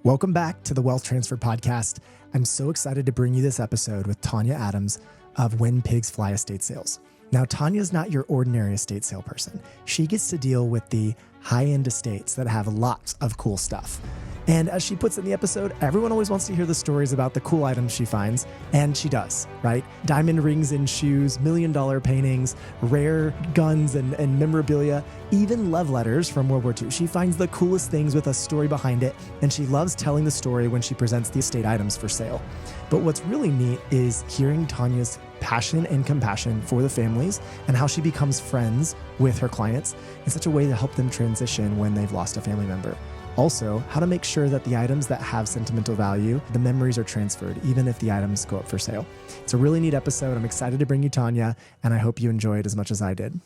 Welcome back to the Wealth Transfer Podcast. I'm so excited to bring you this episode with Tonya Adams of When Pigs Fly Estate Sales. Now, Tonya's not your ordinary estate sale person. She gets to deal with the high-end estates that have lots of cool stuff. And as she puts in the episode, everyone always wants to hear the stories about the cool items she finds, and she does, right? Diamond rings in shoes, million-dollar paintings, rare guns and memorabilia, even love letters from World War II. She finds the coolest things with a story behind it, and she loves telling the story when she presents the estate items for sale. But what's really neat is hearing Tonya's passion and compassion for the families and how she becomes friends with her clients in such a way to help them transition when they've lost a family member. Also, how to make sure that the items that have sentimental value, the memories are transferred, even if the items go up for sale. It's a really neat episode. I'm excited to bring you Tonya, and I hope you enjoy it as much as I did.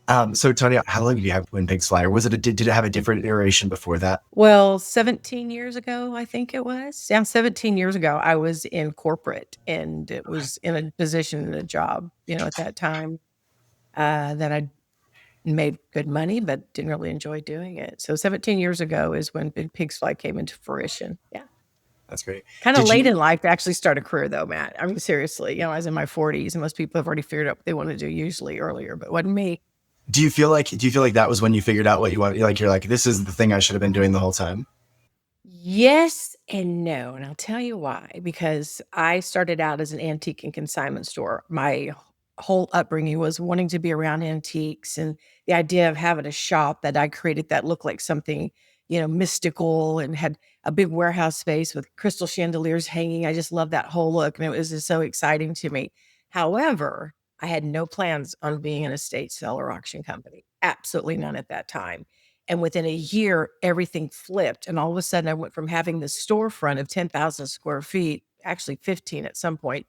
So Tonya, how long did you have When Pigs Fly? Or did it have a different iteration before that? Well, 17 years ago, I think it was. Yeah, 17 years ago, I was in corporate and it was in a position in a job, at that time that I made good money, but didn't really enjoy doing it. So 17 years ago is when Big Pigs Fly came into fruition. Yeah. That's great. Kind of late in life to actually start a career though, Matt. I mean, seriously, I was in my 40s and most people have already figured out what they want to do usually earlier, but it wasn't me. Do you feel like that was when you figured out what you want? Like, you're like, this is the thing I should have been doing the whole time? Yes and no. And I'll tell you why. Because I started out as an antique and consignment store. My whole upbringing was wanting to be around antiques and the idea of having a shop that I created that looked like something, mystical and had a big warehouse space with crystal chandeliers hanging. I just loved that whole look. And it was just so exciting to me. However, I had no plans on being an estate sale or auction company. Absolutely none at that time. And within a year, everything flipped. And all of a sudden, I went from having the storefront of 10,000 square feet, actually 15 at some point,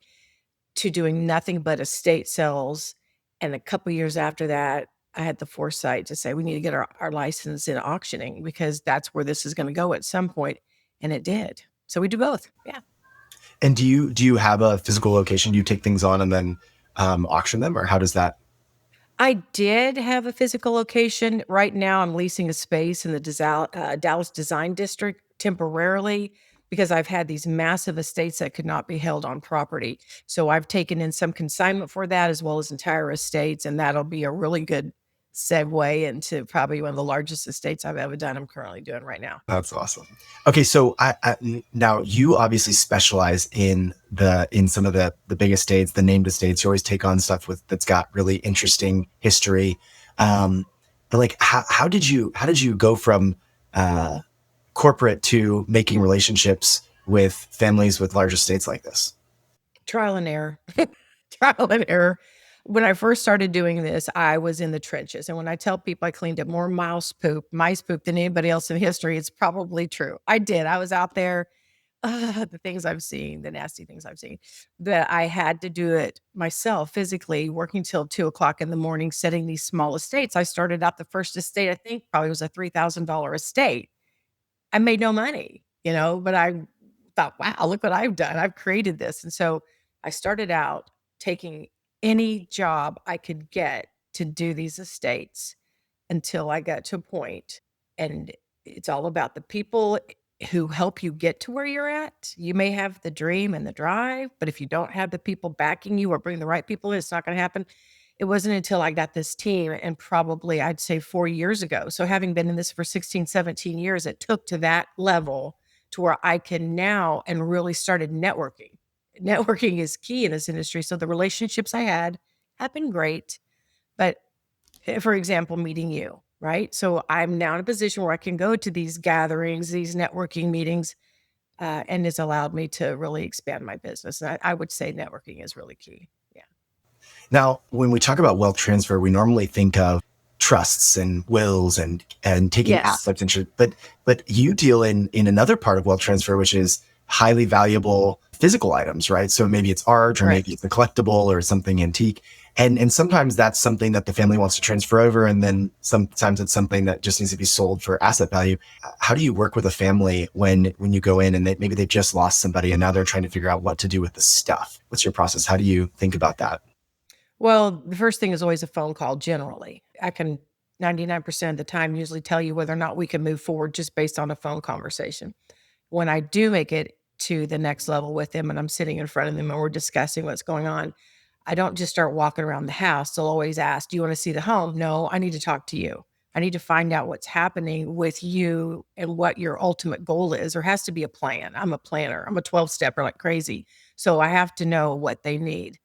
to doing nothing but estate sales. And a couple of years after that, I had the foresight to say, we need to get our license in auctioning because that's where this is going to go at some point. And it did. So we do both. Yeah. And do you have a physical location? Do you take things on and then auction them, or how does that? I did have a physical location. Right now, I'm leasing a space in the Dallas Design District temporarily because I've had these massive estates that could not be held on property. So I've taken in some consignment for that as well as entire estates, and that'll be a really good segue into probably one of the largest estates I've ever done. I'm currently doing right now. That's awesome. Okay, so now you obviously specialize in some of the big estates, the named estates. You always take on stuff that's got really interesting history. But like, how did you go from corporate to making relationships with families with large estates like this? Trial and error. Trial and error. When I first started doing this, I was in the trenches. And when I tell people I cleaned up more mice poop than anybody else in history, it's probably true. I did. I was out there, the things I've seen, the nasty things I've seen, that I had to do it myself physically, working till 2:00 in the morning, setting these small estates. I started out the first estate, I think probably was a $3,000 estate. I made no money, but I thought, wow, look what I've done. I've created this. And so I started out taking any job I could get to do these estates until I got to a point. And it's all about the people who help you get to where you're at. You may have the dream and the drive, but if you don't have the people backing you or bring the right people in, it's not going to happen. It wasn't until I got this team, and probably I'd say 4 years ago. So having been in this for 16, 17 years, it took to that level to where I can now and really started networking. Networking is key in this industry. So the relationships I had have been great. But for example, meeting you, right? So I'm now in a position where I can go to these gatherings, these networking meetings, and it's allowed me to really expand my business. And I would say networking is really key. Yeah. Now, when we talk about wealth transfer, we normally think of trusts and wills and taking assets and shit. But you deal in another part of wealth transfer, which is highly valuable physical items, right? So maybe it's art, or maybe it's a collectible or something antique. And sometimes that's something that the family wants to transfer over. And then sometimes it's something that just needs to be sold for asset value. How do you work with a family when you go in and maybe they just lost somebody and now they're trying to figure out what to do with the stuff? What's your process? How do you think about that? Well, the first thing is always a phone call generally. I can 99% of the time usually tell you whether or not we can move forward just based on a phone conversation. When I do make it to the next level with them and I'm sitting in front of them and we're discussing what's going on, I don't just start walking around the house. They'll always ask, do you want to see the home? No, I need to talk to you. I need to find out what's happening with you and what your ultimate goal is. There has to be a plan. I'm a planner. I'm a 12-stepper like crazy. So I have to know what they need.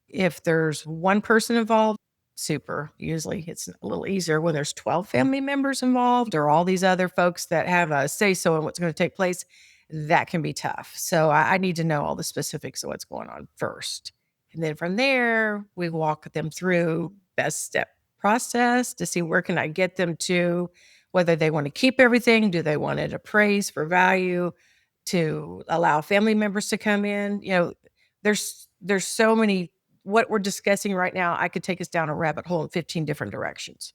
If there's one person involved, super. Usually it's a little easier when there's 12 family members involved or all these other folks that have a say-so in what's going to take place. That can be tough. So I need to know all the specifics of what's going on first. And then from there, we walk them through best step process to see where can I get them to, whether they want to keep everything, do they want it appraised for value, to allow family members to come in. There's so many. What we're discussing right now, I could take us down a rabbit hole in 15 different directions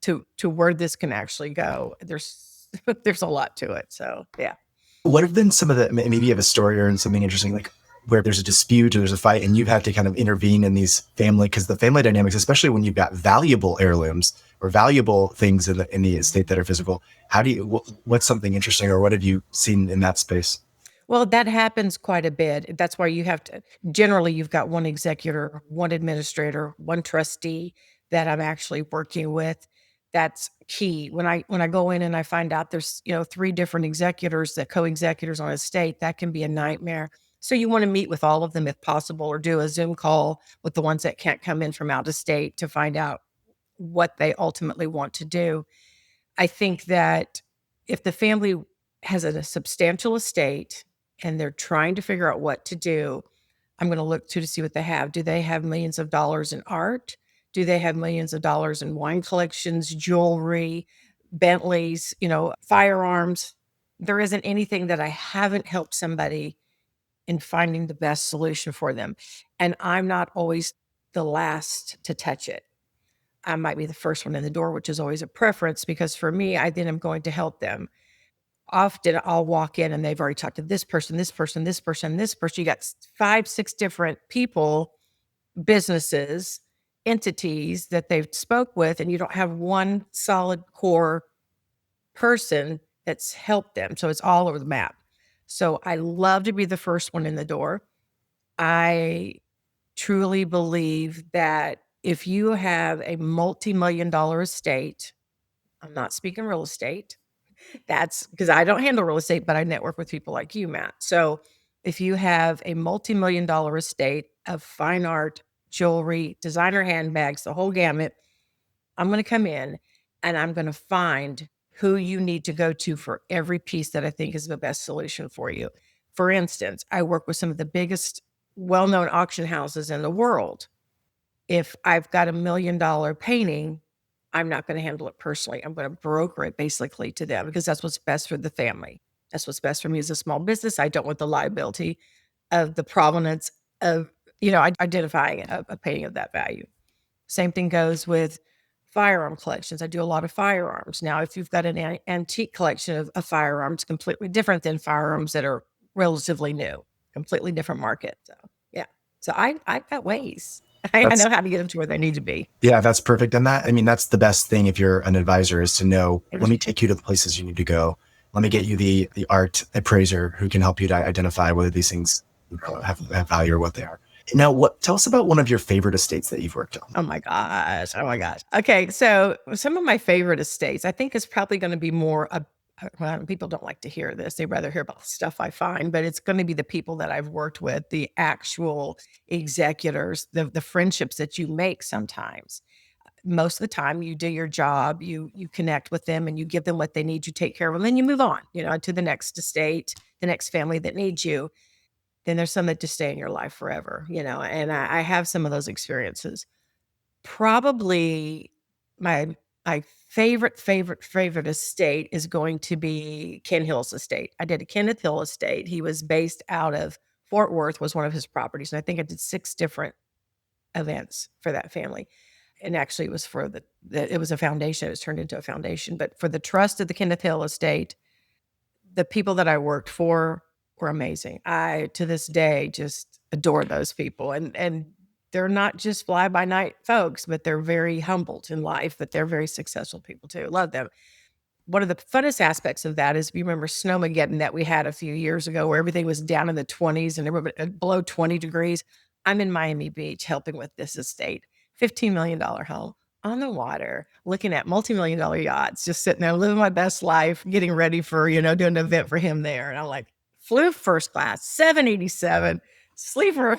to where this can actually go. There's a lot to it. So, yeah. What have been some of the, maybe you have a story or something interesting, like where there's a dispute or there's a fight and you've had to kind of intervene in these family, because the family dynamics, especially when you've got valuable heirlooms or valuable things in the estate that are physical, what's something interesting or what have you seen in that space? Well, that happens quite a bit. That's why you have to, generally you've got one executor, one administrator, one trustee that I'm actually working with. That's key. When I go in and I find out there's, 3 different executors that co-executors on a estate, that can be a nightmare. So you want to meet with all of them if possible, or do a Zoom call with the ones that can't come in from out of state to find out what they ultimately want to do. I think that if the family has a substantial estate and they're trying to figure out what to do, I'm going to look to see what they have. Do they have millions of dollars in art? Do they have millions of dollars in wine collections, jewelry, Bentleys, firearms? There isn't anything that I haven't helped somebody in finding the best solution for them. And I'm not always the last to touch it. I might be the first one in the door, which is always a preference, because for me, I then am going to help them. Often I'll walk in and they've already talked to this person, this person, this person, this person. You got 5, 6 different people, businesses, entities that they've spoke with, and you don't have one solid core person that's helped them. So it's all over the map. So I love to be the first one in the door. I truly believe that if you have a multi-million-dollar estate, I'm not speaking real estate. That's because I don't handle real estate, but I network with people like you, Matt. So if you have a multi-million-dollar estate of fine art, jewelry, designer handbags, the whole gamut, I'm going to come in and I'm going to find who you need to go to for every piece that I think is the best solution for you. For instance, I work with some of the biggest well-known auction houses in the world. If I've got $1 million painting, I'm not going to handle it personally. I'm going to broker it basically to them because that's what's best for the family. That's what's best for me as a small business. I don't want the liability of the provenance of, identifying a painting of that value. Same thing goes with firearm collections. I do a lot of firearms. Now, if you've got an antique collection of firearms, completely different than firearms that are relatively new, completely different market. So, yeah. So I've got ways. I know how to get them to where they need to be. Yeah, that's perfect. And that's the best thing if you're an advisor, is to know, let me take you to the places you need to go. Let me get you the art appraiser who can help you to identify whether these things have value or what they are. Now, tell us about one of your favorite estates that you've worked on. Oh my gosh. Okay. So some of my favorite estates, I think is probably going to be more, well, people don't like to hear this. They rather hear about the stuff I find, but it's going to be the people that I've worked with, the actual executors, the friendships that you make sometimes. Most of the time you do your job, you connect with them and you give them what they need, you take care of them, then you move on, to the next estate, the next family that needs you. Then there's some that just stay in your life forever, and I have some of those experiences. Probably my favorite estate is going to be Ken Hill's estate. I did a Kenneth Hill estate. He was based out of Fort Worth, was one of his properties. And I think I did 6 different events for that family. And actually it was for it was a foundation. It was turned into a foundation. But for the trust of the Kenneth Hill estate, the people that I worked for were amazing. I, to this day, just adore those people. And they're not just fly by night folks, but they're very humbled in life, but they're very successful people too. Love them. One of the funnest aspects of that is, if you remember Snowmageddon that we had a few years ago, where everything was down in the 20s and everybody below 20 degrees. I'm in Miami Beach helping with this estate, $15 million home on the water, looking at multi-million dollar yachts, just sitting there living my best life, getting ready for, doing an event for him there. And I'm like, flew first class, 787, sleeper.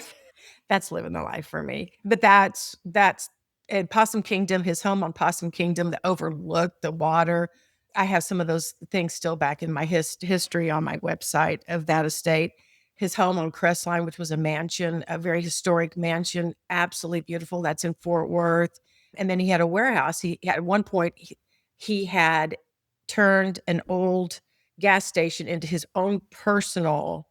That's living the life for me. But that's at Possum Kingdom, his home on Possum Kingdom that overlooked the water. I have some of those things still back in my history on my website of that estate. His home on Crestline, which was a mansion, a very historic mansion, absolutely beautiful. That's in Fort Worth. And then he had a warehouse. He at one point he had turned an old gas station into his own personal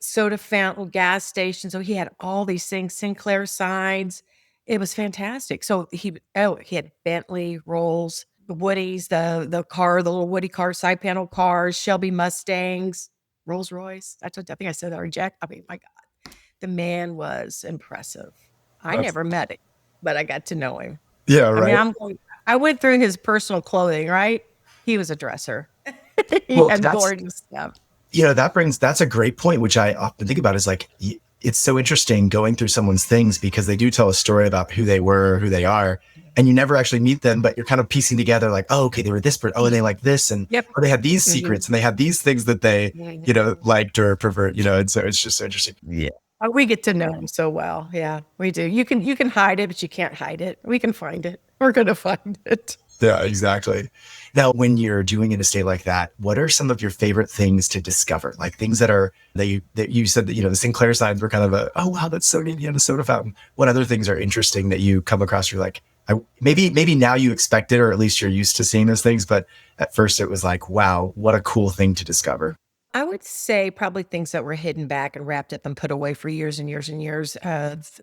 soda fountain, gas station. So he had all these things, Sinclair signs. It was fantastic. So he had Bentley, Rolls, the Woodies, the little Woody car, side panel cars, Shelby Mustangs, Rolls Royce. I think I said that, or Jack. I mean, my God, the man was impressive. I never met him, but I got to know him. Yeah, right. I went through his personal clothing, right? He was a dresser. He had gorgeous stuff. That's a great point, which I often think about, is like, it's so interesting going through someone's things, because they do tell a story about who they were, who they are, and you never actually meet them, but you're kind of piecing together like, oh, okay, they were this person. Oh, and they like this. And or they had these secrets and they had these things that they, liked or preferred, and so it's just so interesting. Yeah. We get to know them so well. Yeah, we do. You can hide it, but you can't hide it. We can find it. We're going to find it. Yeah, exactly. Now, when you're doing an estate like that, what are some of your favorite things to discover? Like things that you said that, the Sinclair signs were kind of oh, wow, that's so neat. You had a soda fountain. What other things are interesting that you come across? You're like, maybe now you expect it, or at least you're used to seeing those things. But at first it was like, wow, what a cool thing to discover. I would say probably things that were hidden back and wrapped up and put away for years and years and years.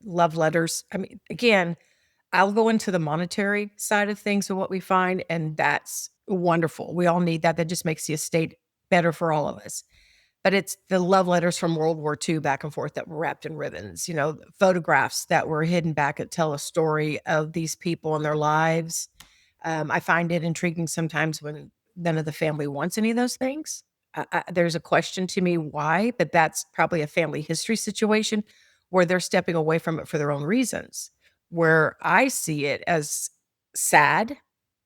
Love letters. I mean, again, I'll go into the monetary side of things of what we find, and that's wonderful. We all need that. That just makes the estate better for all of us. But it's the love letters from World War II back and forth that were wrapped in ribbons, photographs that were hidden back that tell a story of these people and their lives. I find it intriguing sometimes when none of the family wants any of those things. There's a question to me why, but that's probably a family history situation where they're stepping away from it for their own reasons. Where I see it as sad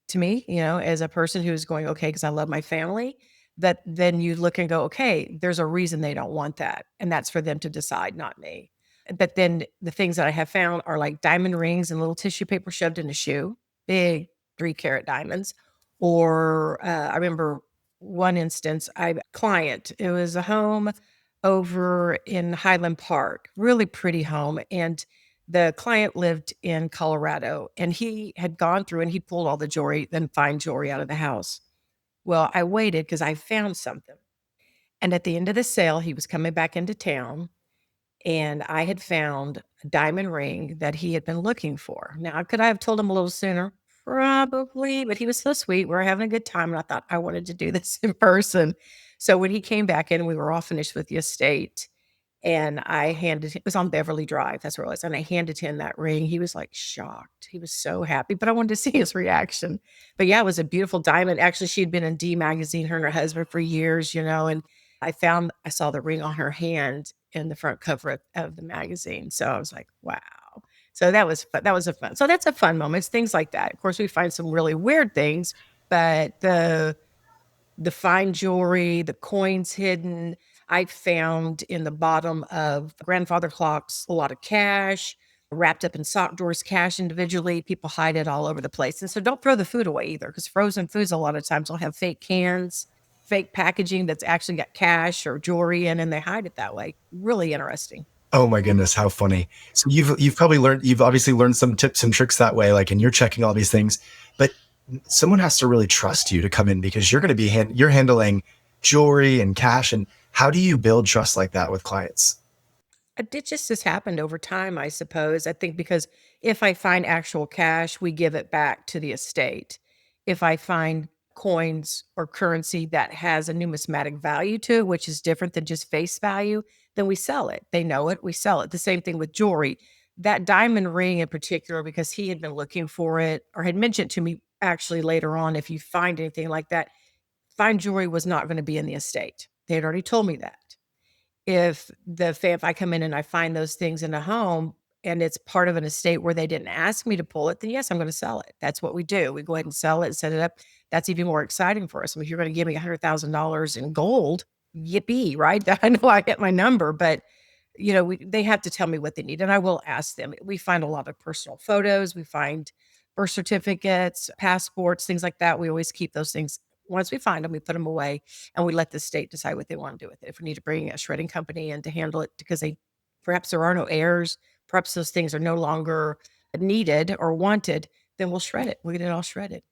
to me, as a person who's going, okay, because I love my family, that then you look and go, okay, there's a reason they don't want that. And that's for them to decide, not me. But then the things that I have found are like diamond rings and little tissue paper shoved in a shoe, big 3-carat diamonds. Or I remember one instance, client, it was a home over in Highland Park, really pretty home. And the client lived in Colorado, and he had gone through and he pulled all the jewelry, then fine jewelry out of the house. Well, I waited because I found something. And at the end of the sale, he was coming back into town, and I had found a diamond ring that he had been looking for. Now, could I have told him a little sooner? Probably, but he was so sweet. We were having a good time, and I thought I wanted to do this in person. So when he came back in, we were all finished with the estate. And I handed him, it was on Beverly Drive, that's where it was. And I handed him that ring. He was like shocked. He was so happy, but I wanted to see his reaction. But yeah, it was a beautiful diamond. Actually, she'd been in D magazine, her and her husband, for years, and I saw the ring on her hand in the front cover of the magazine. So I was like, wow. So that was fun. So that's a fun moment. It's things like that. Of course, we find some really weird things, but the fine jewelry, the coins hidden. I found in the bottom of grandfather clocks a lot of cash, wrapped up in sock drawers, cash individually. People hide it all over the place. And so don't throw the food away either, because frozen foods a lot of times will have fake cans, fake packaging that's actually got cash or jewelry in, and they hide it that way. Really interesting. Oh my goodness, how funny. So you've obviously learned some tips and tricks that way, like, and you're checking all these things, but someone has to really trust you to come in, because you're going to be you're handling jewelry and cash. And how do you build trust like that with clients? It just has happened over time, I suppose. I think because if I find actual cash, we give it back to the estate. If I find coins or currency that has a numismatic value to it, which is different than just face value, then we sell it. They know it, we sell it. The same thing with jewelry. that diamond ring in particular, because he had been looking for it or had mentioned to me actually later on, if you find anything like that, fine jewelry was not going to be in the estate. They had already told me that. If I come in and I find those things in a home and it's part of an estate where they didn't ask me to pull it, then yes, I'm going to sell it. That's what we do. We go ahead and sell it, set it up. That's even more exciting for us. I mean, if you're going to give me $100,000 in gold, yippee, right? I know I hit my number, but they have to tell me what they need, and I will ask them. We find a lot of personal photos. We find birth certificates, passports, things like that. We always keep those things. Once we find them, we put them away, and we let the state decide what they want to do with it. If we need to bring a shredding company in to handle it because perhaps there are no heirs, perhaps those things are no longer needed or wanted, then we'll shred it. We'll get it all shredded.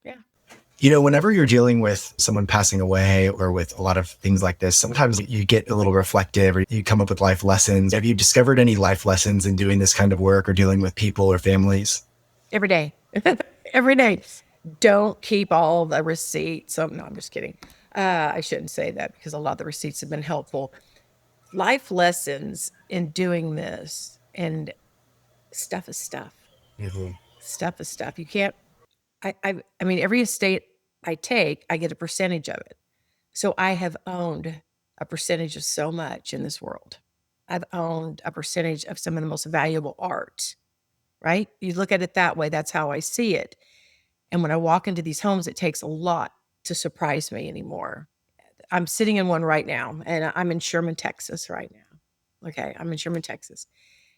Yeah. Whenever you're dealing with someone passing away or with a lot of things like this, sometimes you get a little reflective or you come up with life lessons. Have you discovered any life lessons in doing this kind of work or dealing with people or families? Every day. Every day. Don't keep all the receipts. Oh, no, I'm just kidding. I shouldn't say that because a lot of the receipts have been helpful. Life lessons in doing this, and stuff is stuff. Mm-hmm. Stuff is stuff. You can't, I mean, every estate I take, I get a percentage of it. So I have owned a percentage of so much in this world. I've owned a percentage of some of the most valuable art, right? You look at it that way. That's how I see it. And when I walk into these homes, it takes a lot to surprise me anymore. I'm sitting in one right now, and I'm in Sherman, Texas right now. Okay, I'm in Sherman, Texas.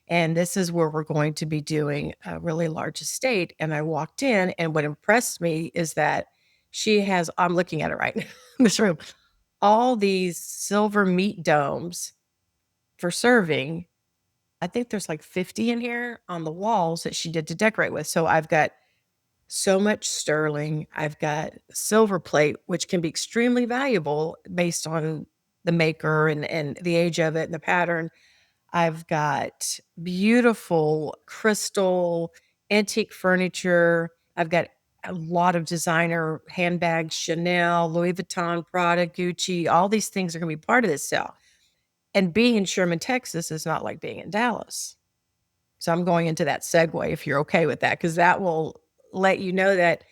And this is where we're going to be doing a really large estate. And I walked in, and what impressed me is that she has, I'm looking at it right now in this room, all these silver meat domes for serving. I think there's like 50 in here on the walls that she did to decorate with. So I've got so much sterling. I've got silver plate, which can be extremely valuable based on the maker and the age of it and the pattern. I've got beautiful crystal antique furniture. I've got a lot of designer handbags, Chanel, Louis Vuitton, Prada, Gucci. All these things are going to be part of this sale. And being in Sherman, Texas is not like being in Dallas. So I'm going into that segue, if you're okay with that, because that will let you know that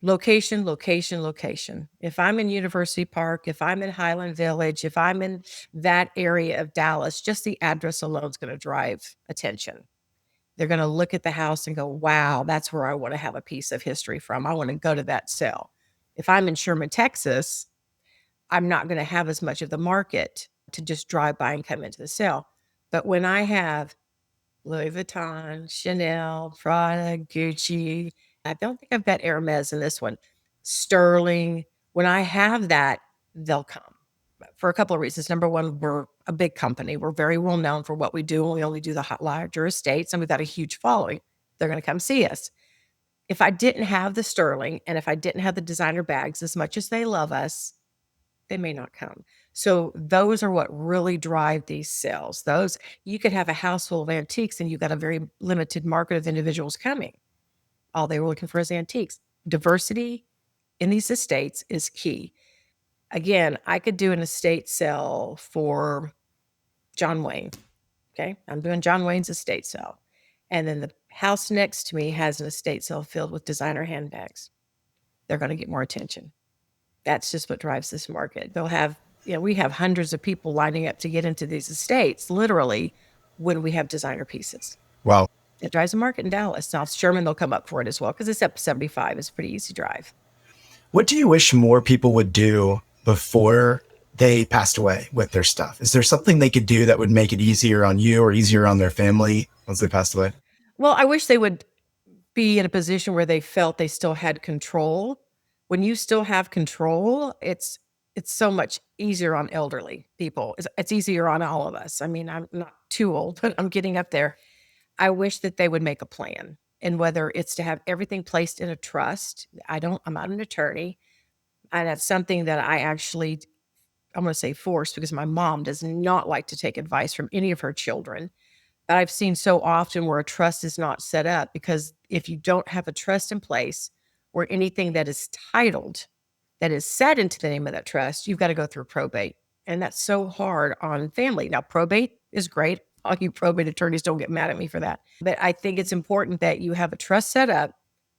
location, location, location. If I'm in University Park, if I'm in Highland Village, if I'm in that area of Dallas, just the address alone is going to drive attention. They're going to look at the house and go, wow, that's where I want to have a piece of history from. I want to go to that sale. If I'm in Sherman, Texas, I'm not going to have as much of the market to just drive by and come into the sale. But when I have Louis Vuitton, Chanel, Prada, Gucci, I don't think I've got Hermes in this one, sterling, when I have that, they'll come for a couple of reasons. Number one, we're a big company. We're very well known for what we do, and we only do the larger estates, and we've got a huge following. They're going to come see us. If I didn't have the sterling, and if I didn't have the designer bags, as much as they love us, they may not come. So those are what really drive these sales. Those, you could have a house full of antiques and you've got a very limited market of individuals coming. All they were looking for is antiques. Diversity in these estates is key. Again, I could do an estate sale for John Wayne. Okay, I'm doing John Wayne's estate sale. And then the house next to me has an estate sale filled with designer handbags. They're going to get more attention. That's just what drives this market. They'll have, we have hundreds of people lining up to get into these estates, literally, when we have designer pieces. Wow. It drives the market in Dallas. Now, Sherman, they'll come up for it as well because it's up 75. It's a pretty easy drive. What do you wish more people would do before they passed away with their stuff? Is there something they could do that would make it easier on you or easier on their family once they passed away? Well, I wish they would be in a position where they felt they still had control. When you still have control, it's so much easier on elderly people. It's easier on all of us. I mean, I'm not too old, but I'm getting up there. I wish that they would make a plan, and whether it's to have everything placed in a trust. I'm not an attorney, and that's something that I'm going to say forced, because my mom does not like to take advice from any of her children. But I've seen so often where a trust is not set up, because if you don't have a trust in place, or anything that is titled, that is set into the name of that trust, you've got to go through probate. And that's so hard on family. Now, probate is great. All you probate attorneys, don't get mad at me for that. But I think it's important that you have a trust set up,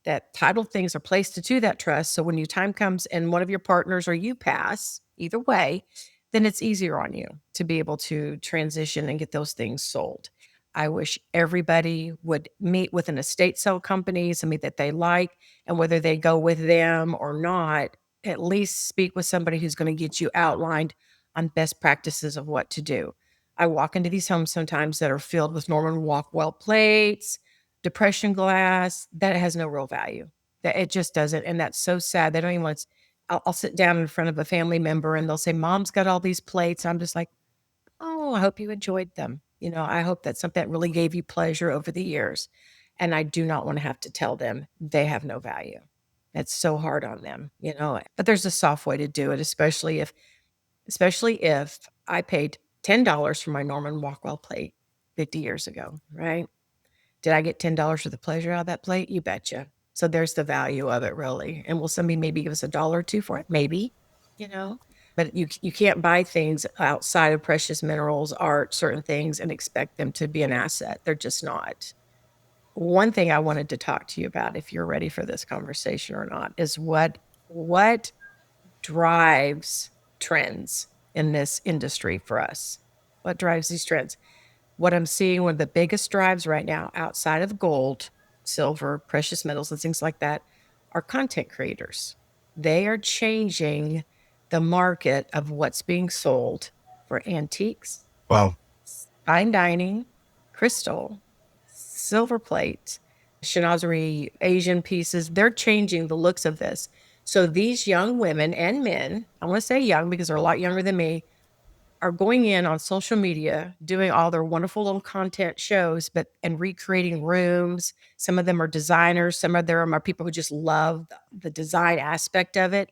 that title things are placed into that trust. So when your time comes and one of your partners or you pass, either way, then it's easier on you to be able to transition and get those things sold. I wish everybody would meet with an estate sale company, somebody that they like, and whether they go with them or not, at least speak with somebody who's going to get you outlined on best practices of what to do. I walk into these homes sometimes that are filled with Norman Rockwell plates, depression glass, that has no real value. That it just doesn't. And that's so sad. They don't even want to. I'll sit down in front of a family member and they'll say, Mom's got all these plates. I'm just like, oh, I hope you enjoyed them. I hope that's something that really gave you pleasure over the years. And I do not want to have to tell them they have no value. It's so hard on them, but there's a soft way to do it, especially if I paid $10 for my Norman Rockwell plate 50 years ago, right? Did I get $10 for the pleasure out of that plate? You betcha. So there's the value of it, really. And will somebody maybe give us $1 or $2 for it? Maybe, but you can't buy things outside of precious minerals, art, certain things, and expect them to be an asset. They're just not. One thing I wanted to talk to you about, if you're ready for this conversation or not, is what drives trends in this industry for us. What drives these trends? What I'm seeing, one of the biggest drives right now outside of gold, silver, precious metals, and things like that, are content creators. They are changing the market of what's being sold for antiques, Wow, fine dining, crystal, silver plate, chinoiserie, Asian pieces. They're changing the looks of this. So these young women and men, I want to say young because they're a lot younger than me, are going in on social media, doing all their wonderful little content shows, and recreating rooms. Some of them are designers. Some of them are people who just love the design aspect of it.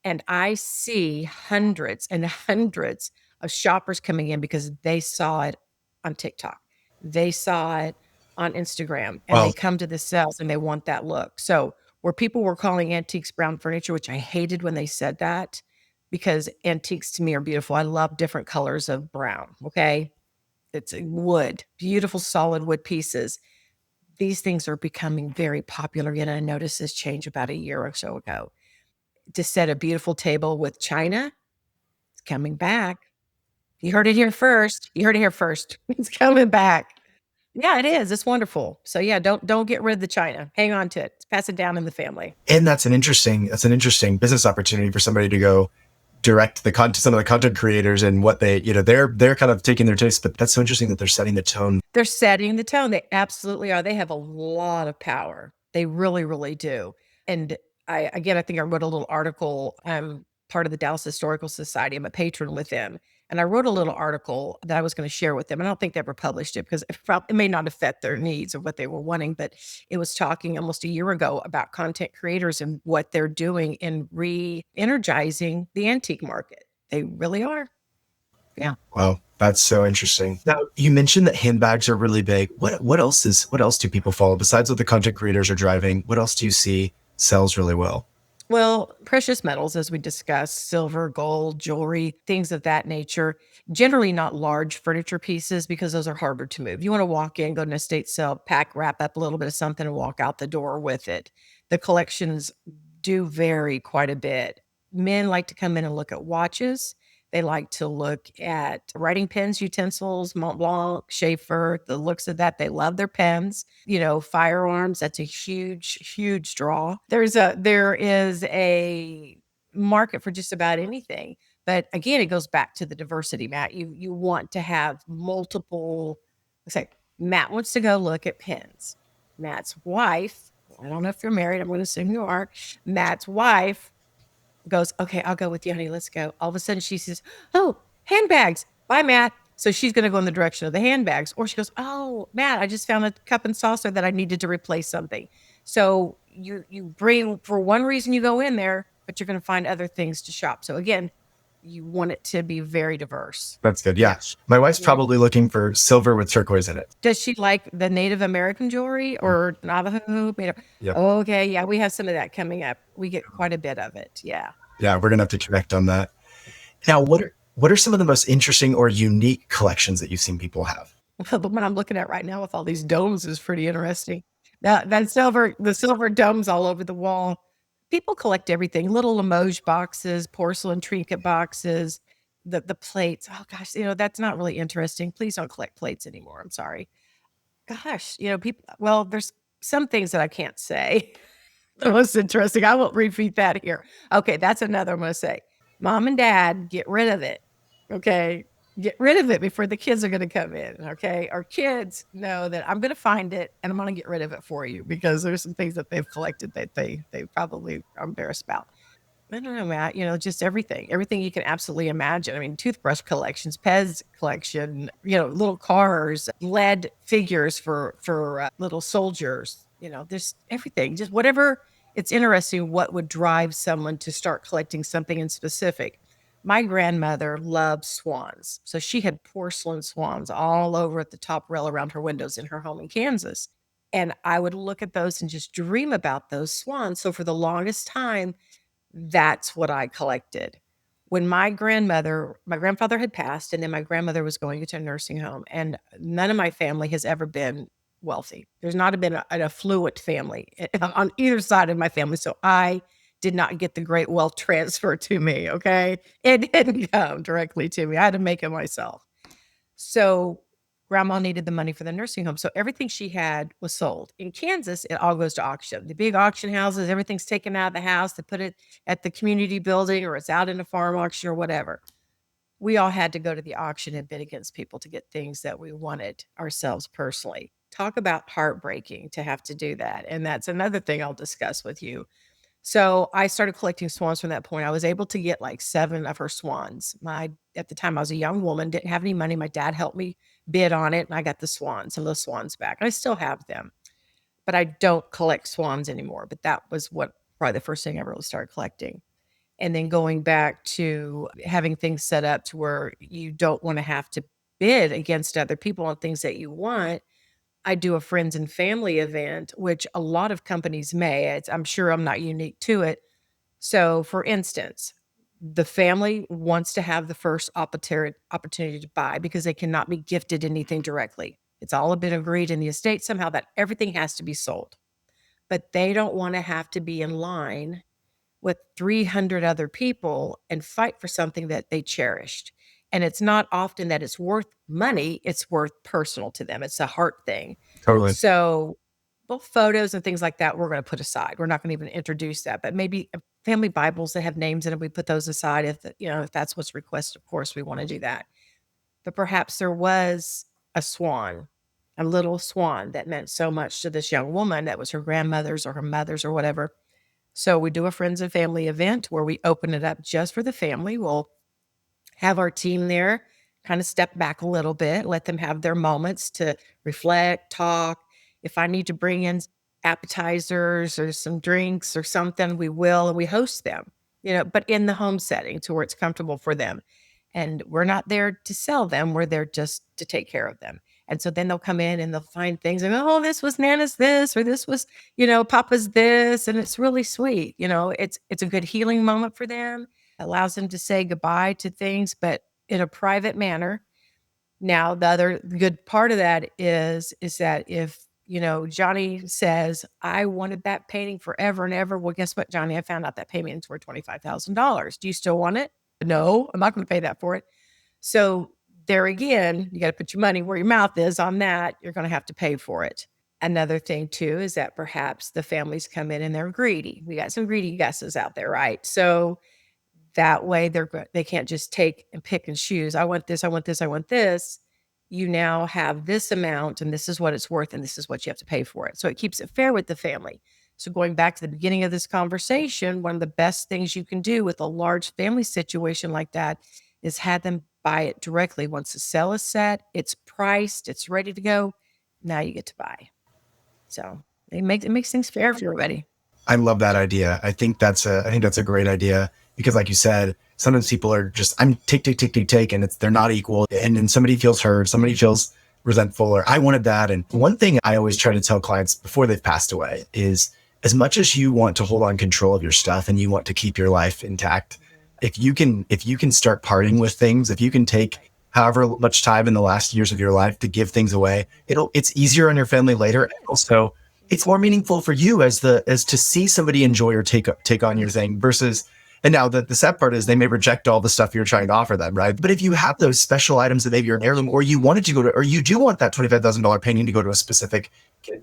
And I see hundreds and hundreds of shoppers coming in because they saw it on TikTok. They saw it on Instagram, and they come to the sales and they want that look. So where people were calling antiques brown furniture, which I hated when they said that, because antiques to me are beautiful. I love different colors of brown. Okay. It's wood, beautiful solid wood pieces. These things are becoming very popular again. I noticed this change about a year or so ago. To set a beautiful table with china, it's coming back. You heard it here first. It's coming back. Yeah, it is. It's wonderful. So yeah, don't get rid of the china. Hang on to it. Pass it down in the family. And that's an interesting business opportunity for somebody to go direct some of the content creators and what they, they're kind of taking their taste, but that's so interesting that they're setting the tone. They're setting the tone. They absolutely are. They have a lot of power. They really, really do. And I think I wrote a little article. I'm part of the Dallas Historical Society. I'm a patron with them. And I wrote a little article that I was going to share with them. I don't think they ever published it because it may not affect their needs or what they were wanting, but it was talking almost a year ago about content creators and what they're doing in re-energizing the antique market. They really are. Yeah. Wow. That's so interesting. Now, you mentioned that handbags are really big. What else do people follow besides what the content creators are driving? What else do you see sells really well? Well, precious metals, as we discussed, silver, gold, jewelry, things of that nature, generally not large furniture pieces because those are harder to move. You want to walk in, go to an estate sale, wrap up a little bit of something and walk out the door with it. The collections do vary quite a bit. Men like to come in and look at watches. They like to look at writing pens, utensils, Mont Blanc, Schaefer, the looks of that. They love their pens. Firearms, that's a huge, huge draw. There is a market for just about anything. But again, it goes back to the diversity, Matt. You want to have multiple, Matt wants to go look at pens. Matt's wife, I don't know if you're married, I'm going to assume you are. Matt's wife goes, okay, I'll go with you, honey. Let's go. All of a sudden she says, oh, handbags. Bye, Matt. So she's going to go in the direction of the handbags. Or she goes, oh, Matt, I just found a cup and saucer that I needed to replace something. So you bring, for one reason you go in there, but you're going to find other things to shop. So again, you want it to be very diverse. That's good. Yeah. My wife's probably looking for silver with turquoise in it. Does she like the Native American jewelry or Navajo? Yep. Okay. Yeah. We have some of that coming up. We get quite a bit of it. Yeah. Yeah. We're going to have to connect on that. Now, what are some of the most interesting or unique collections that you've seen people have? The one I'm looking at right now with all these domes is pretty interesting. The silver domes all over the wall. People collect everything, little emoji boxes, porcelain trinket boxes, the plates. Oh gosh, that's not really interesting. Please don't collect plates anymore. I'm sorry. Gosh, people, well, there's some things that I can't say. The most interesting. I won't repeat that here. Okay, that's another I'm going to say. Mom and dad, get rid of it. Okay, get rid of it before the kids are going to come in. Okay, our kids know that I'm going to find it and I'm going to get rid of it for you because there's some things that they've collected that they probably are embarrassed about. I don't know, Matt, just everything you can absolutely imagine. I mean, toothbrush collections, Pez collection, little cars, lead figures for little soldiers, there's everything, just whatever. It's interesting what would drive someone to start collecting something in specific. My grandmother loved swans. So she had porcelain swans all over at the top rail around her windows in her home in Kansas. And I would look at those and just dream about those swans. So for the longest time, that's what I collected. When my grandfather had passed, and then my grandmother was going into a nursing home, and none of my family has ever been wealthy. There's not been an affluent family on either side of my family. So I did not get the great wealth transfer to me. Okay. It didn't come directly to me. I had to make it myself. So grandma needed the money for the nursing home. So everything she had was sold. In Kansas, it all goes to auction. The big auction houses, everything's taken out of the house. They put it at the community building or it's out in a farm auction or whatever. We all had to go to the auction and bid against people to get things that we wanted ourselves personally. Talk about heartbreaking to have to do that. And that's another thing I'll discuss with you. So I started collecting swans from that point. I was able to get like 7 of her swans. At the time I was a young woman, didn't have any money. My dad helped me bid on it and I got the swans and those swans back. I still have them, but I don't collect swans anymore. But that was probably the first thing I really started collecting. And then going back to having things set up to where you don't want to have to bid against other people on things that you want. I do a friends and family event, which a lot of companies may. I'm sure I'm not unique to it. So, for instance, the family wants to have the first opportunity to buy because they cannot be gifted anything directly. It's all been agreed in the estate somehow that everything has to be sold. But they don't want to have to be in line with 300 other people and fight for something that they cherished. And it's not often that it's worth money, it's worth personal to them. It's a heart thing. Totally. So both photos and things like that, we're going to put aside. We're not going to even introduce that, but maybe family Bibles that have names in it, we put those aside. If that's what's requested, of course, we want to do that. But perhaps there was a swan, a little swan that meant so much to this young woman that was her grandmother's or her mother's or whatever. So we do a friends and family event where we open it up just for the family. We'll have our team there, kind of step back a little bit, let them have their moments to reflect, talk. If I need to bring in appetizers or some drinks or something, we will, and we host them, but in the home setting to where it's comfortable for them. And we're not there to sell them. We're there just to take care of them. And so then they'll come in and they'll find things and, oh, this was Nana's this, or this was, Papa's this. And it's really sweet. It's a good healing moment for them. It allows them to say goodbye to things, but in a private manner. Now, the other good part of that is that if, Johnny says, I wanted that painting forever and ever. Well, guess what, Johnny? I found out that painting's worth $25,000. Do you still want it? No, I'm not going to pay that for it. So there again, you got to put your money where your mouth is on that. You're going to have to pay for it. Another thing too is that perhaps the families come in and they're greedy. We got some greedy guesses out there, right? So that way they can't just take and pick and choose. I want this, I want this, I want this. You now have this amount and this is what it's worth and this is what you have to pay for it. So it keeps it fair with the family. So going back to the beginning of this conversation, one of the best things you can do with a large family situation like that is have them buy it directly. Once the sale is set, it's priced, it's ready to go. Now you get to buy. So it makes things fair for everybody. I love that idea. I think that's a great idea because, like you said, sometimes people are just I'm take, and they're not equal. And then somebody feels hurt, somebody feels resentful, or I wanted that. And one thing I always try to tell clients before they've passed away is, as much as you want to hold on control of your stuff and you want to keep your life intact, if you can start parting with things, if you can take however much time in the last years of your life to give things away. It's easier on your family later. And also, it's more meaningful for you as to see somebody enjoy or take on your thing versus. And now the sad part is they may reject all the stuff you're trying to offer them, right? But if you have those special items that maybe you're an heirloom, or you wanted to go to, or you do want that $25,000 painting to go to a specific,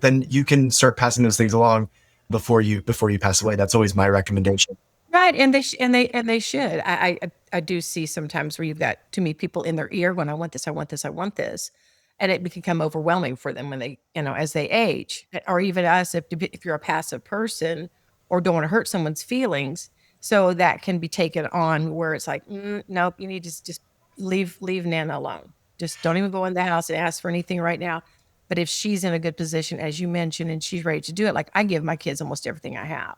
then you can start passing those things along before you pass away. That's always my recommendation. Right, and they should. I do see sometimes where you've got too many people in their ear when I want this, I want this, I want this, and it can become overwhelming for them when they, as they age, or even us if you're a passive person or don't want to hurt someone's feelings. So that can be taken on where it's like, nope, you need to just leave Nana alone. Just don't even go in the house and ask for anything right now. But if she's in a good position, as you mentioned, and she's ready to do it, like I give my kids almost everything I have.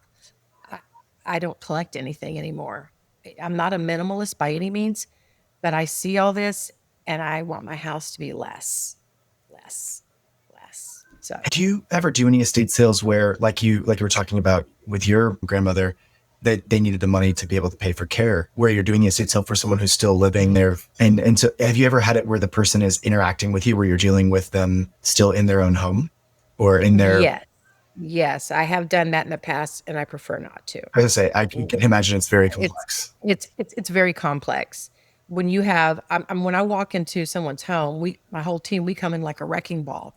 I don't collect anything anymore. I'm not a minimalist by any means, but I see all this and I want my house to be less. So do you ever do any estate sales where like you were talking about with your grandmother, that they needed the money to be able to pay for care, where you're doing the estate sale for someone who's still living there? And so have you ever had it where the person is interacting with you, where you're dealing with them still in their own home or in their... Yes, I have done that in the past, and I prefer not to. I was gonna say, I can imagine it's very complex. It's very complex. When you have, when I walk into someone's home, my whole team, we come in like a wrecking ball.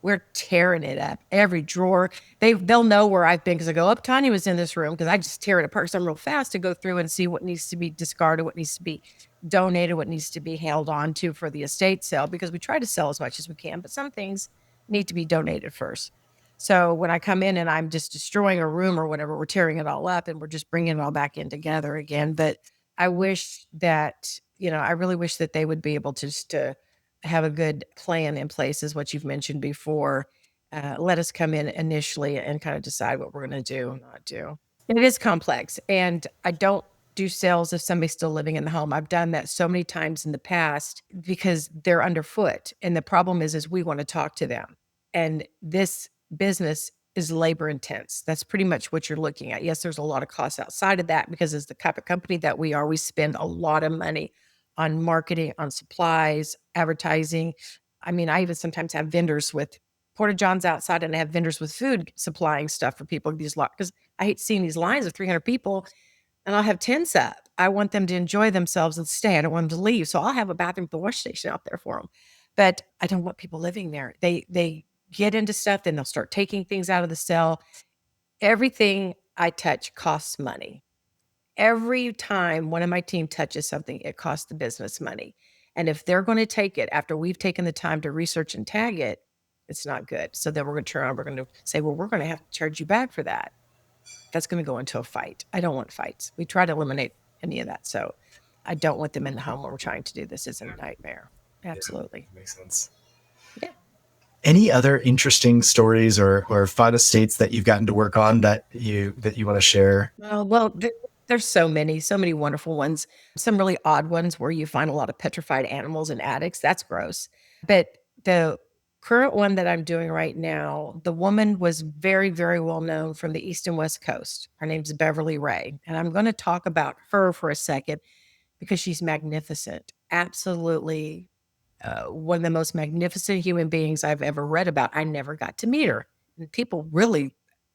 We're tearing it up. Every drawer, they'll know where I've been because I go, Tonya was in this room, because I just tear it apart. So I'm real fast to go through and see what needs to be discarded, what needs to be donated, what needs to be held on to for the estate sale, because we try to sell as much as we can, but some things need to be donated first. So when I come in and I'm just destroying a room or whatever, we're tearing it all up and we're just bringing it all back in together again. But I wish that, I really wish that they would be able to just have a good plan in place, is what you've mentioned before. Let us come in initially and kind of decide what we're going to do and not do. And it is complex. And I don't do sales if somebody's still living in the home. I've done that so many times in the past because they're underfoot. And the problem is we want to talk to them. And this business is labor intense. That's pretty much what you're looking at. Yes, there's a lot of costs outside of that, because as the type of company that we are, we spend a lot of money on marketing, on supplies, advertising. I mean, I even sometimes have vendors with Porta Johns outside, and I have vendors with food supplying stuff for people, because I hate seeing these lines of 300 people, and I'll have tents up. I want them to enjoy themselves and stay. I don't want them to leave. So I'll have a bathroom with the wash station out there for them. But I don't want people living there. They get into stuff, then they'll start taking things out of the cell. Everything I touch costs money. Every time one of my team touches something, it costs the business money. And if they're going to take it after we've taken the time to research and tag it, it's not good. So then we're going to turn around, we're going to say, well, we're going to have to charge you back for that. That's going to go into a fight. I don't want fights. We try to eliminate any of that. So I don't want them in the home when we're trying to do this. It's a nightmare. Absolutely. Yeah, makes sense. Yeah. Any other interesting stories or fun estates that you've gotten to work on that you want to share? Well, there's so many wonderful ones. Some really odd ones where you find a lot of petrified animals in attics. That's gross. But the current one that I'm doing right now, the woman was very, very well known from the East and West Coast. Her name's Beverly Ray. And I'm going to talk about her for a second because she's magnificent. Absolutely one of the most magnificent human beings I've ever read about. I never got to meet her. And people really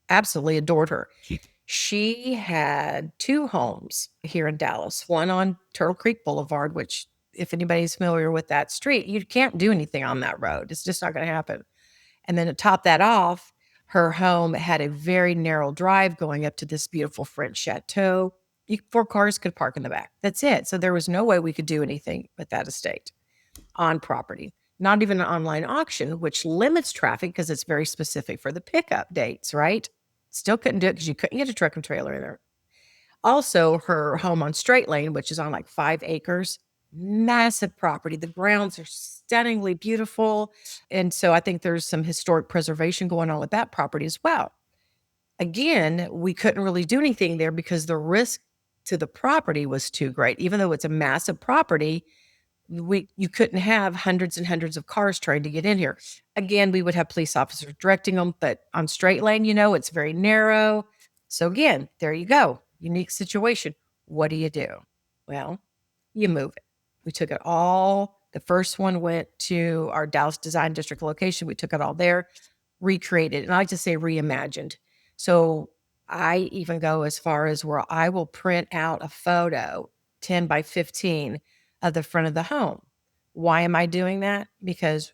absolutely adored her. She had 2 homes here in Dallas, one on Turtle Creek Boulevard, which, if anybody's familiar with that street, you can't do anything on that road. It's just not going to happen. And then to top that off, her home had a very narrow drive going up to this beautiful French chateau. 4 cars could park in the back. That's it. So there was no way we could do anything with that estate on property. Not even an online auction, which limits traffic because it's very specific for the pickup dates, right? Still couldn't do it because you couldn't get a truck and trailer in there. Also, her home on Straight Lane, which is on like 5 acres, massive property. The grounds are stunningly beautiful. And so I think there's some historic preservation going on with that property as well. Again, we couldn't really do anything there because the risk to the property was too great. Even though it's a massive property, you couldn't have hundreds and hundreds of cars trying to get in here. Again, we would have police officers directing them, but on Straight Lane, it's very narrow. So again, there you go. Unique situation. What do? Well, you move it. We took it all The first one went to our Dallas Design District location. We took it all there, recreated, and I like to say reimagined. So I even go as far as where I will print out a photo, 10 by 15, of the front of the home. Why am I doing that? Because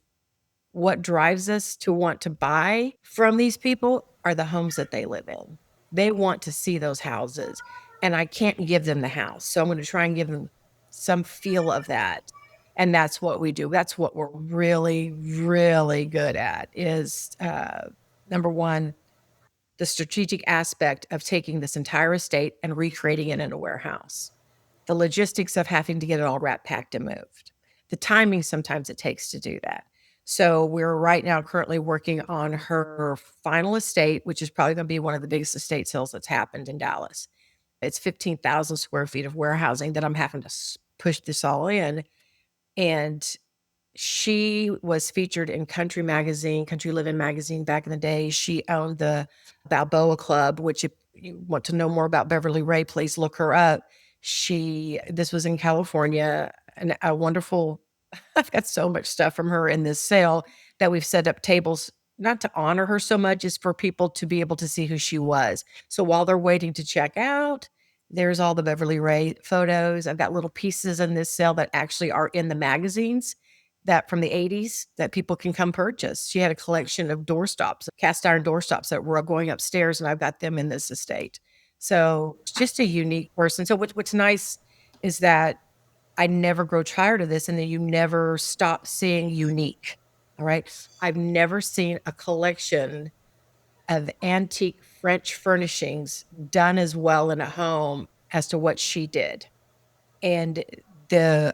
what drives us to want to buy from these people are the homes that they live in. They want to see those houses, and I can't give them the house. So I'm going to try and give them some feel of that. And that's what we do. That's what we're really, really good at is number one, the strategic aspect of taking this entire estate and recreating it in a warehouse. The logistics of having to get it all wrapped, packed, and moved. The timing sometimes it takes to do that. So we're right now currently working on her final estate, which is probably going to be one of the biggest estate sales that's happened in Dallas. It's 15,000 square feet of warehousing that I'm having to push this all in. And she was featured in Country Magazine, Country Living Magazine back in the day. She owned the Balboa Club, which if you want to know more about Beverly Ray, please look her up. This was in California, and a wonderful, I've got so much stuff from her in this sale that we've set up tables, not to honor her so much, as for people to be able to see who she was. So while they're waiting to check out, there's all the Beverly Ray photos. I've got little pieces in this sale that actually are in the magazines that from the 80s that people can come purchase. She had a collection of doorstops, cast iron doorstops that were going upstairs, and I've got them in this estate. So it's just a unique person. So what's nice is that I never grow tired of this, and then you never stop seeing unique. All right. I've never seen a collection of antique French furnishings done as well in a home as to what she did. And the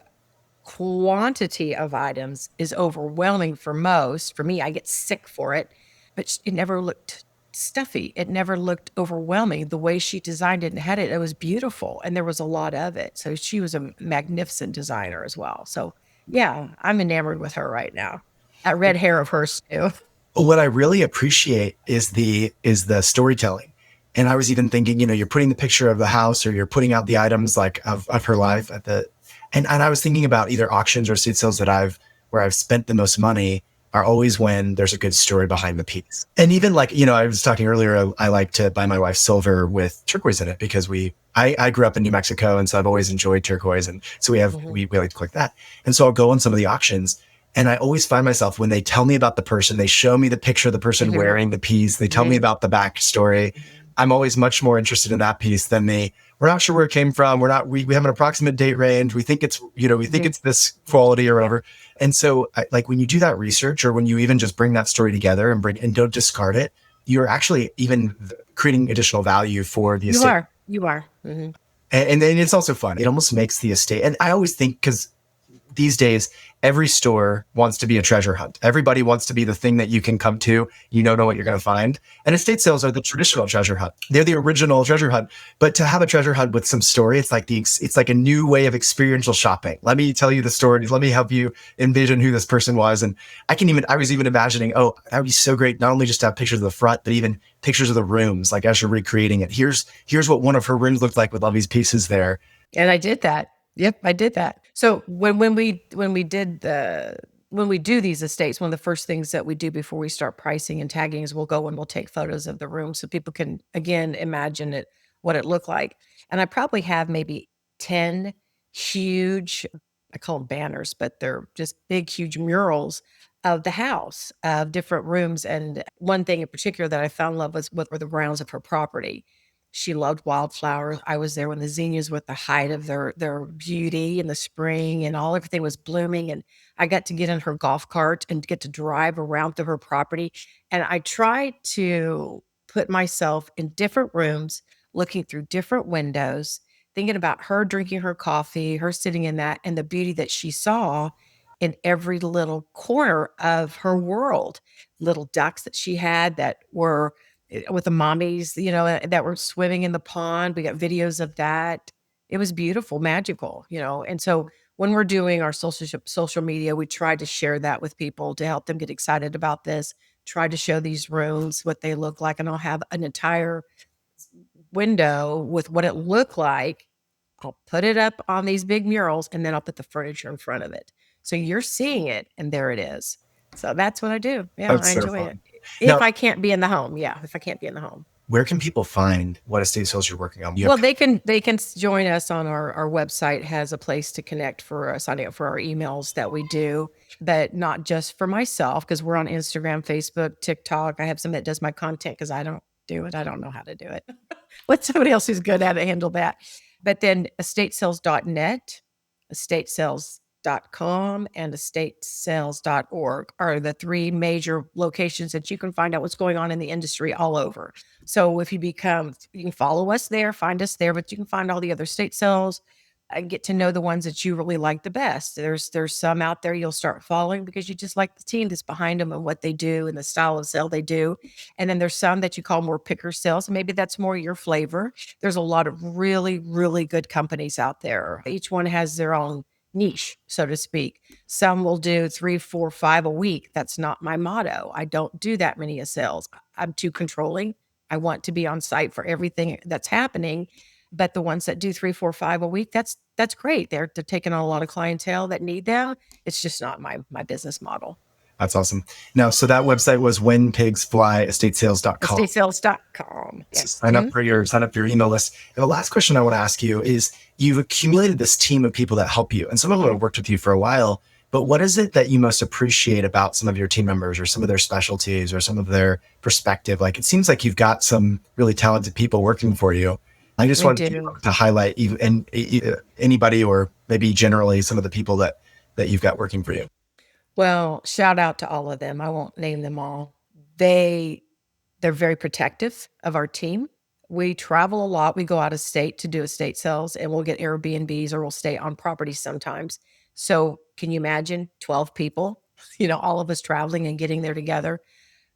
quantity of items is overwhelming for most. For me, I get sick for it, but it never looked stuffy. It never looked overwhelming. The way she designed it and had it, it was beautiful, and there was a lot of it. So she was a magnificent designer as well. So yeah, I'm enamored with her right now. That red hair of hers too. What I really appreciate is the storytelling. And I was even thinking, you're putting the picture of the house, or you're putting out the items like of her life at the, and I was thinking about either auctions or estate sales where I've spent the most money are always when there's a good story behind the piece. And even like, I was talking earlier, I like to buy my wife silver with turquoise in it because I grew up in New Mexico. And so I've always enjoyed turquoise. And so we like to collect that. And so I'll go on some of the auctions, and I always find myself, when they tell me about the person, they show me the picture of the person wearing the piece, they tell me about the backstory. I'm always much more interested in that piece than we're not sure where it came from. We have an approximate date range. We think it's, it's this quality or whatever. And so like when you do that research, or when you even just bring that story together and don't discard it, you're actually even creating additional value for the estate. You are. Mm-hmm. And then it's also fun. It almost makes the estate. And I always think, because these days, every store wants to be a treasure hunt. Everybody wants to be the thing that you can come to. You don't know what you're going to find. And estate sales are the traditional treasure hunt. They're the original treasure hunt. But to have a treasure hunt with some story, it's like a new way of experiential shopping. Let me tell you the stories. Let me help you envision who this person was. And I was even imagining, that would be so great. Not only just to have pictures of the front, but even pictures of the rooms, like as you're recreating it. Here's what one of her rooms looked like with all these pieces there. And I did that. Yep, I did that. So when we do these estates, one of the first things that we do before we start pricing and tagging is we'll go and we'll take photos of the room so people can, again, imagine what it looked like. And I probably have maybe 10 huge, I call them banners, but they're just big, huge murals of the house, of different rooms. And one thing in particular that I found love was what were the grounds of her property. She loved wildflowers. I was there when the zinnias were at the height of their beauty in the spring, and everything was blooming. And I got to get in her golf cart and get to drive around through her property. And I tried to put myself in different rooms, looking through different windows, thinking about her drinking her coffee, her sitting in that, and the beauty that she saw in every little corner of her world. Little ducks that she had that were with the mommies, that were swimming in the pond. We got videos of that. It was beautiful, magical, And so when we're doing our social media, we try to share that with people to help them get excited about this, try to show these rooms, what they look like. And I'll have an entire window with what it looked like I'll put it up on these big murals, and then I'll put the furniture in front of it. So you're seeing it, and there it is. So that's what I do. Yeah, That's I so enjoy it. fun. If Now, I can't be in the home. Yeah, if I can't be in the home. where can people find what estate sales you're working on? Well, they can join us on our website. Has a place to connect for signing up for our emails that we do, but not just for myself, because we're on Instagram, Facebook, TikTok. I have somebody that does my content because I don't do it. I don't know how to do it. Let somebody else who's good at it handle that. But then estatesales.net, estatesales.com, and estatesales.org are the three major locations that you can find out what's going on in the industry all over. So if you can follow us there, find us there, but you can find all the other estate sales and get to know the ones that you really like the best. There's some out there you'll start following because you just like the team that's behind them and what they do and the style of sale they do. And then there's some that you call more picker sales. Maybe that's more your flavor. There's a lot of really, really good companies out there. Each one has their own niche, so to speak. Some will do 3, 4, 5 a week. That's not my motto. I don't do that many sales. I'm too controlling. I want to be on site for everything that's happening. But the ones that do 3, 4, 5 a week, that's great. They're taking on a lot of clientele that need them. It's just not my business model. That's awesome. Now, so that website was whenpigsfly.estatesales.com. Estatesales.com. Yes. So sign up for your email list. And the last question I want to ask you is, you've accumulated this team of people that help you, and some of them have worked with you for a while. But what is it that you most appreciate about some of your team members, or some of their specialties, or some of their perspective? Like, it seems like you've got some really talented people working for you. I just wanted to highlight anybody, or maybe generally some of the people that you've got working for you. Well, shout out to all of them. I won't name them all. They're very protective of our team. We travel a lot. We go out of state to do estate sales, and we'll get Airbnbs or we'll stay on property sometimes. So can you imagine 12 people, all of us traveling and getting there together?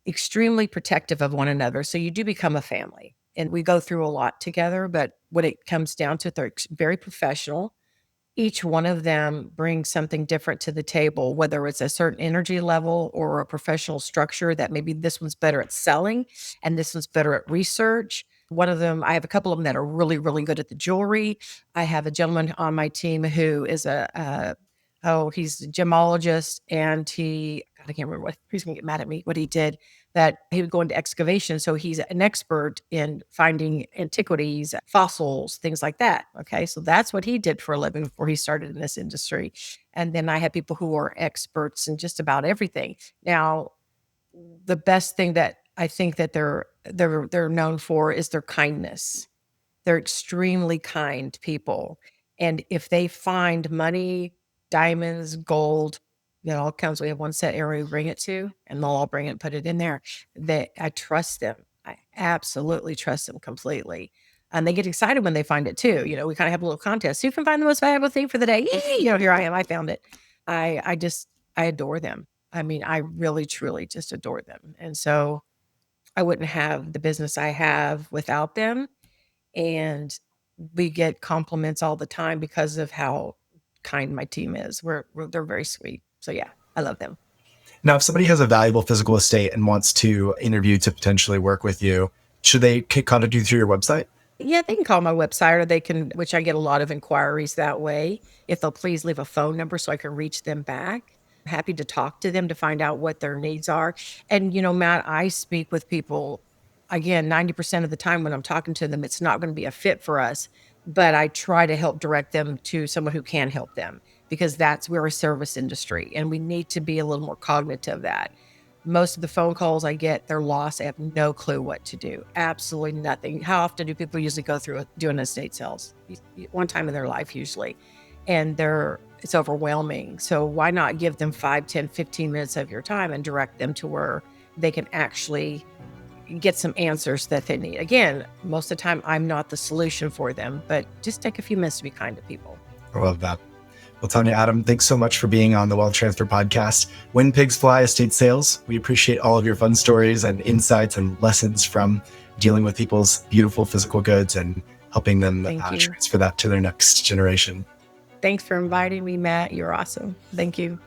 Extremely protective of one another. So you do become a family, and we go through a lot together. But when it comes down to it, they're very professional. Each one of them brings something different to the table, whether it's a certain energy level or a professional structure that maybe this one's better at selling and this one's better at research. One of them, I have a couple of them that are really, really good at the jewelry. I have a gentleman on my team who is he's a gemologist, and I can't remember he's going to get mad at me, what he did, that he would go into excavation. So he's an expert in finding antiquities, fossils, things like that. Okay. So that's what he did for a living before he started in this industry. And then I have people who are experts in just about everything. Now, the best thing that I think that they're known for is their kindness. They're extremely kind people. And if they find money, diamonds, gold, all comes, we have one set area we bring it to, and they'll all bring it and put it in there. I trust them. I absolutely trust them completely. And they get excited when they find it too. We kind of have a little contest. Who can find the most valuable thing for the day? Here I am. I found it. I adore them. I mean, I really, truly just adore them. And so I wouldn't have the business I have without them. And we get compliments all the time because of how kind my team is. They're very sweet. So yeah, I love them. Now, if somebody has a valuable physical estate and wants to interview to potentially work with you, should they contact you through your website? Yeah, they can call my website, or they can, which I get a lot of inquiries that way. If they'll please leave a phone number so I can reach them back. I'm happy to talk to them to find out what their needs are. And, Matt, I speak with people, again, 90% of the time when I'm talking to them, it's not going to be a fit for us, but I try to help direct them to someone who can help them, because we're a service industry, and we need to be a little more cognitive of that. Most of the phone calls I get, they're lost. I have no clue what to do. Absolutely nothing. How often do people usually go through doing estate sales? One time in their life, usually. And it's overwhelming. So why not give them 5, 10, 15 minutes of your time and direct them to where they can actually get some answers that they need. Again, most of the time, I'm not the solution for them, but just take a few minutes to be kind to people. I love that. Well, Tonya Adam, thanks so much for being on the Wealth Transfer Podcast. When Pigs Fly Estate Sales, we appreciate all of your fun stories and insights and lessons from dealing with people's beautiful physical goods and helping them transfer that to their next generation. Thanks for inviting me, Matt. You're awesome. Thank you.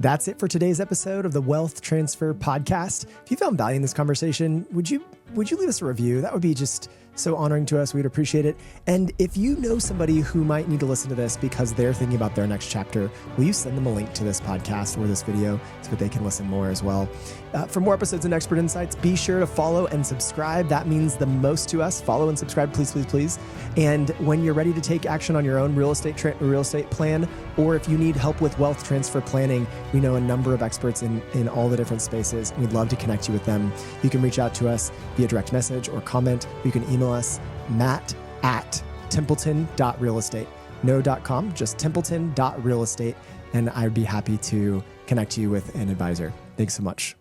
That's it for today's episode of the Wealth Transfer Podcast. If you found value in this conversation, would you would you leave us a review? That would be just so honoring to us. We'd appreciate it. And if you know somebody who might need to listen to this because they're thinking about their next chapter, will you send them a link to this podcast or this video so that they can listen more as well? For more episodes and expert insights, be sure to follow and subscribe. That means the most to us. Follow and subscribe, please, please, please. And when you're ready to take action on your own real estate plan, or if you need help with wealth transfer planning, we know a number of experts in all the different spaces. We'd love to connect you with them. You can reach out to us via direct message or comment. You can email us, matt@templeton.realestate. No .com, just templeton.realestate. And I'd be happy to connect you with an advisor. Thanks so much.